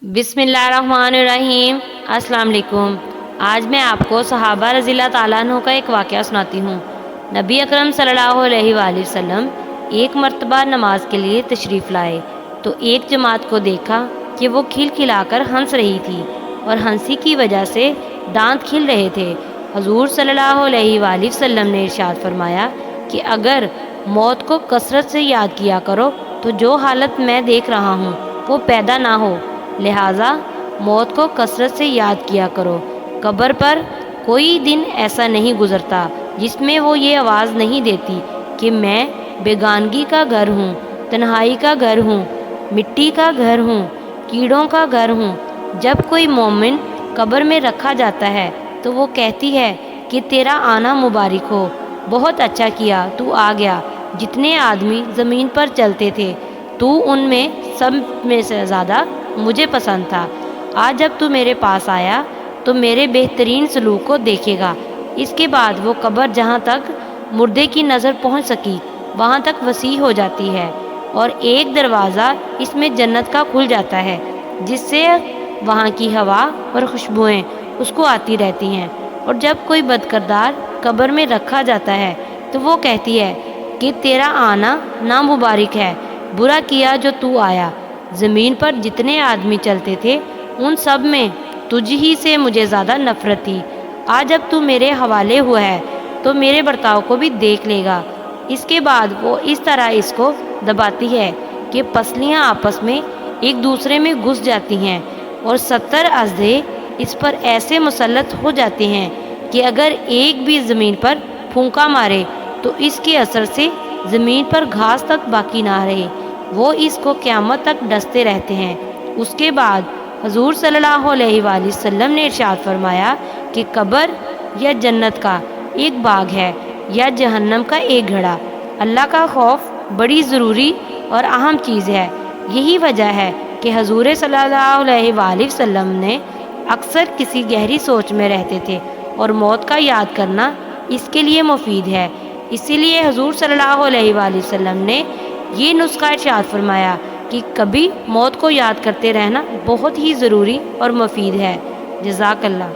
बिस्मिल्लाहिर्रहमानिर्रहीम। अस्सलाम वालेकुम। आज मैं आपको सहाबा रज़ी अल्लाह ताला अन्हु का एक वाक़या सुनाती हूँ। नबी अकरम सल्लल्लाहु अलैहि वसल्लम एक मर्तबा नमाज के लिए तशरीफ़ लाए तो एक जमात को देखा कि वो खिलखिलाकर हंस रही थी और हंसी की वजह से दांत खिल रहे थे। हुज़ूर सल्लल्लाहु अलैहि वसल्लम ने इरशाद फरमाया कि अगर मौत को कसरत से याद किया करो तो जो हालत मैं देख रहा हूँ वो पैदा ना हो, लिहाजा मौत को कसरत से याद किया करो। कब्र पर कोई दिन ऐसा नहीं गुज़रता जिसमें वो ये आवाज़ नहीं देती कि मैं बेगानगी का घर हूँ, तन्हाई का घर हूँ, मिट्टी का घर हूँ, कीड़ों का घर हूँ। जब कोई मोमिन कब्र में रखा जाता है तो वो कहती है कि तेरा आना मुबारक हो, बहुत अच्छा किया तू आ गया। जितने आदमी ज़मीन पर चलते थे तू उनमें सब में से ज़्यादा मुझे पसंद था। आज जब तू मेरे पास आया तो मेरे बेहतरीन सलूक को देखेगा। इसके बाद वो कब्र जहाँ तक मुर्दे की नज़र पहुँच सकी वहाँ तक वसी हो जाती है और एक दरवाज़ा इसमें जन्नत का खुल जाता है जिससे वहाँ की हवा और खुशबुएँ उसको आती रहती हैं। और जब कोई बदकिरदार कब्र में रखा जाता है तो वो कहती है कि तेरा आना नामुबारक है, बुरा किया जो तू आया। ज़मीन पर जितने आदमी चलते थे उन सब में तुझ ही से मुझे ज़्यादा नफ़रत थी। आज जब तू मेरे हवाले हुआ है तो मेरे बर्ताव को भी देख लेगा। इसके बाद वो इस तरह इसको दबाती है कि पसलियाँ आपस में एक दूसरे में घुस जाती हैं और 70 अज़े इस पर ऐसे मुसल्लत हो जाते हैं कि अगर एक भी ज़मीन पर फूंका मारे तो इसके असर से ज़मीन पर घास तक बाकी ना रहे। वो इसको क़यामत तक डसते रहते हैं। उसके बाद हुज़ूर सल्लल्लाहु अलैहि वसल्लम ने इरशाद फरमाया कि कब्र या जन्नत का एक बाग है या जहन्नम का एक घड़ा। अल्लाह का खौफ बड़ी ज़रूरी और अहम चीज़ है। यही वजह है कि हुज़ूर सल्लल्लाहु अलैहि वसल्लम ने अक्सर किसी गहरी सोच में रहते थे और मौत का याद करना इसके लिए मुफीद है। इसीलिए हुज़ूर सल्लल्लाहु अलैहि वसल्लम ने ये नुस्खा इरशाद फरमाया कि कभी मौत को याद करते रहना बहुत ही ज़रूरी और मुफीद है। जज़ाकल्लाह।